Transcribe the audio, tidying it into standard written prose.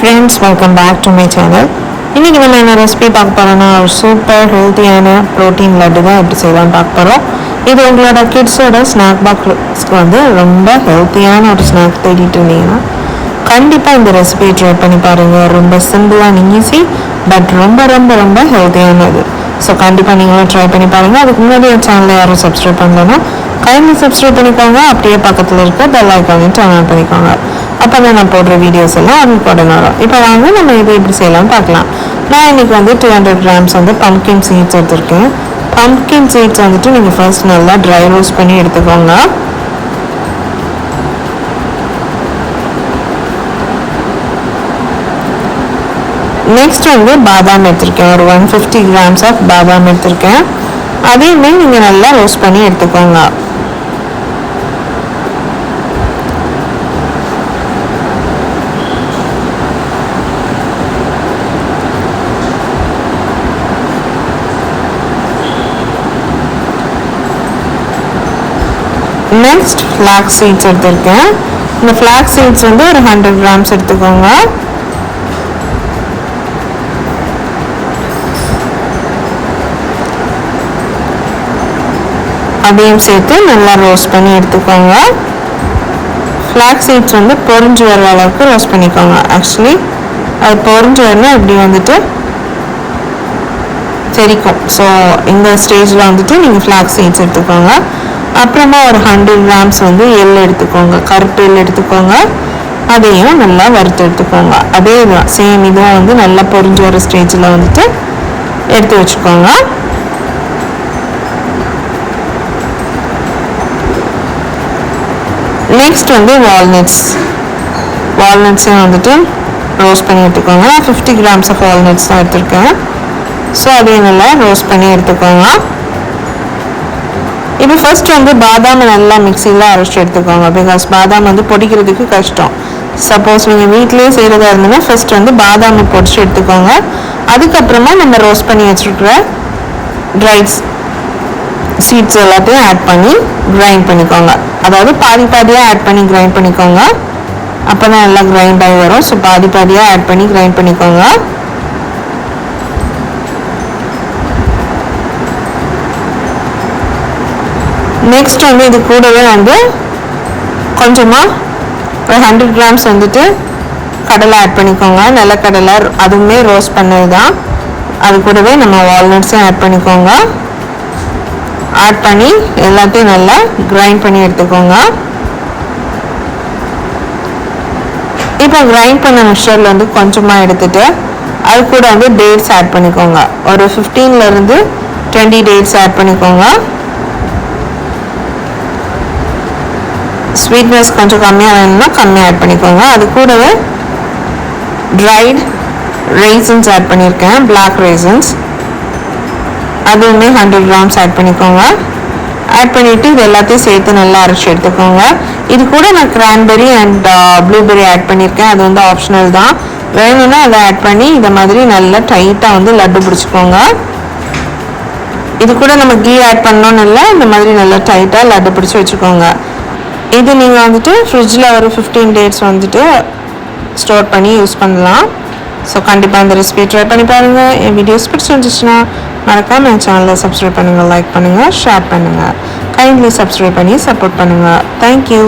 friends, welcome back to my channel. இன்னைக்கு நம்ம என்ன ரெசிபி பார்க்க போறோம்னா ஒரு சூப்பர் ஹெல்த்தியான புரோட்டீன் லட்டு தான் எப்படி செய்யலாம் பார்க்க போறோம். இது உங்களோட கிட்ஸோட ஸ்நாக் பாக்ஸ்க்கு வந்து ரொம்ப ஹெல்த்தியான ஒரு ஸ்நாக் தேடிட்டு இருந்தீங்கன்னா கண்டிப்பாக இந்த ரெசிபியை ட்ரை பண்ணி பாருங்கள். ரொம்ப சிம்பிளாக ஈஸி பட் ரொம்ப ரொம்ப ரொம்ப ஹெல்த்தியானது. ஸோ கண்டிப்பாக நீங்களும் ட்ரை பண்ணி பாருங்கள். அதுக்கு முன்னாடி என் சேனலை யாரும் சப்ஸ்கிரைப் பண்ணலன்னா கைண்ட்லி சப்ஸ்கிரைப் பண்ணிக்கோங்க. அப்படியே பக்கத்தில் இருக்க பெல் ஐக்கானையும் டர்ன் ஆன் பண்ணிக்கோங்க. அப்போ தான் நான் போடுற வீடியோஸ் எல்லாம் அதுக்கு உடனே வரும். இப்போ வாங்க நம்ம இது எப்படி செய்யலாம் பார்க்கலாம். நான் இன்றைக்கி வந்து 200 grams வந்து பம்ப்கின் சீட்ஸ் எடுத்திருக்கேன். பம்ப்கின் சீட்ஸ் வந்துட்டு நீங்கள் ஃபர்ஸ்ட் நல்லா ட்ரை ரோஸ்ட் பண்ணி எடுத்துக்கோங்க. நெக்ஸ்ட் வந்து பாதாம் எடுத்திருக்கேன். ஒரு 150 grams ஆஃப் பாதாம் எடுத்திருக்கேன். அதையுமே நீங்கள் நல்லா ரோஸ்ட் பண்ணி எடுத்துக்கோங்க. நெக்ஸ்ட் ஃப்ளாக்ஸ் சீட்ஸ் எடுத்திருக்கேன். இந்த ஃப்ளாக்ஸ் சீட்ஸ் வந்து ஒரு 100 grams எடுத்துக்கோங்க. அதையும் சேர்த்து நல்லா ரோஸ்ட் பண்ணி எடுத்துக்கோங்க. ஃப்ளாக்ஸ் சீட்ஸ் வந்து பொரிஞ்சு வர அளவுக்கு ரோஸ்ட் பண்ணிக்கோங்க. ஆக்சுவலி அது பொரிஞ்சு வரணும் இப்படி வந்துட்டு தெரிக்கும். ஸோ இந்த ஸ்டேஜில் வந்துட்டு நீங்கள் ஃப்ளாக்ஸ் சீட்ஸ் எடுத்துக்கோங்க. அப்புறமா ஒரு 100 grams வந்து எள் எடுத்துக்கோங்க. கருப்பு எள் எடுத்துக்கோங்க. அதையும் நல்லா வறுத்து எடுத்துக்கோங்க. அதே தான் சேம் இதுவும் வந்து நல்லா பொரிஞ்சு வர ஸ்டேஜில் வந்துட்டு எடுத்து வச்சுக்கோங்க. நெக்ஸ்ட் வந்து வால்நட்ஸையும் வந்துட்டு ரோஸ்ட் பண்ணி எடுத்துக்கோங்க. நான் 50 grams ஆஃப் வால்நட்ஸ் தான் எடுத்துருக்கேன். ஸோ அதையும் நல்லா ரோஸ்ட் பண்ணி எடுத்துக்கோங்க. இப்போ ஃபர்ஸ்ட் வந்து பாதாம் நல்லா மிக்சியில் அரைச்சி எடுத்துக்கோங்க. பிகாஸ் பாதாம் வந்து பொடிக்கிறதுக்கு கஷ்டம். சப்போஸ் நீங்கள் வீட்டிலே செய்கிறதா இருந்ததுன்னா ஃபர்ஸ்ட் வந்து பாதாம் பொடிச்சு எடுத்துக்கோங்க. அதுக்கப்புறமா நம்ம ரோஸ்ட் பண்ணி வச்சுருக்கிற ட்ரைஸ் சீட்ஸ் எல்லாத்தையும் ஆட் பண்ணி கிரைண்ட் பண்ணிக்கோங்க. அதாவது பாதி பாதியாக ஆட் பண்ணி கிரைண்ட் பண்ணிக்கோங்க. அப்போ தான் நல்லா கிரைண்ட் ஆகி வரும். ஸோ பாதி பாதியாக ஆட் பண்ணி கிரைண்ட் பண்ணிக்கோங்க. நெக்ஸ்ட் வந்து இது கூடவே வந்து கொஞ்சமாக ஒரு 100 grams வந்துட்டு கடலை ஆட் பண்ணிக்கோங்க. நிலக்கடலை, அதுவுமே ரோஸ்ட் பண்ணது தான். அது கூடவே நம்ம வால்நட்ஸும் ஆட் பண்ணிக்கோங்க. ஆட் பண்ணி எல்லாத்தையும் நல்லா கிரைண்ட் பண்ணி எடுத்துக்கோங்க. இப்போ கிரைண்ட் பண்ண மிக்சரில் வந்து கொஞ்சமாக எடுத்துட்டு அது கூட வந்து டேட்ஸ் ஆட் பண்ணிக்கோங்க. ஒரு 15 to 20 டேட்ஸ் ஆட் பண்ணிக்கோங்க. ஸ்வீட்னஸ் கொஞ்சம் கம்மியாக வேணும்னா கம்மியாக ஆட் பண்ணிக்கோங்க. அது கூடவே ட்ரைட் ரேசன்ஸ் ஆட் பண்ணியிருக்கேன். பிளாக் ரேசன்ஸ் அதுவுமே 100 grams ஆட் பண்ணிக்கோங்க. ஆட் பண்ணிவிட்டு இது எல்லாத்தையும் சேர்த்து நல்லா அரைச்சி எடுத்துக்கோங்க. இது கூட நான் கிரான்பெரி அண்ட் ப்ளூபெரி ஆட் பண்ணியிருக்கேன். அது வந்து ஆப்ஷனல் தான். வேணும்னா அதை ஆட் பண்ணி இதை மாதிரி நல்லா டைட்டாக வந்து லட்டு பிடிச்சிக்கோங்க. இது கூட நம்ம கீ ஆட் பண்ணோன்னு இல்லை, இந்த மாதிரி நல்லா டைட்டாக லட்டு பிடிச்சி வச்சுக்கோங்க. இது நீங்கள் வந்துட்டு ஃப்ரிட்ஜில் ஒரு 15 days வந்துட்டு ஸ்டோர் பண்ணி யூஸ் பண்ணலாம். ஸோ கண்டிப்பாக இந்த ரெசிபி ட்ரை பண்ணி பாருங்கள். என் வீடியோஸ் பிடிச்சிருந்துச்சுன்னா மறக்காமல் என் சேனலை சப்ஸ்கிரைப் பண்ணுங்கள், லைக் பண்ணுங்கள், ஷேர் பண்ணுங்கள். கைண்ட்லி சப்ஸ்கிரைப் பண்ணி சப்போர்ட் பண்ணுங்கள். தேங்க்யூ.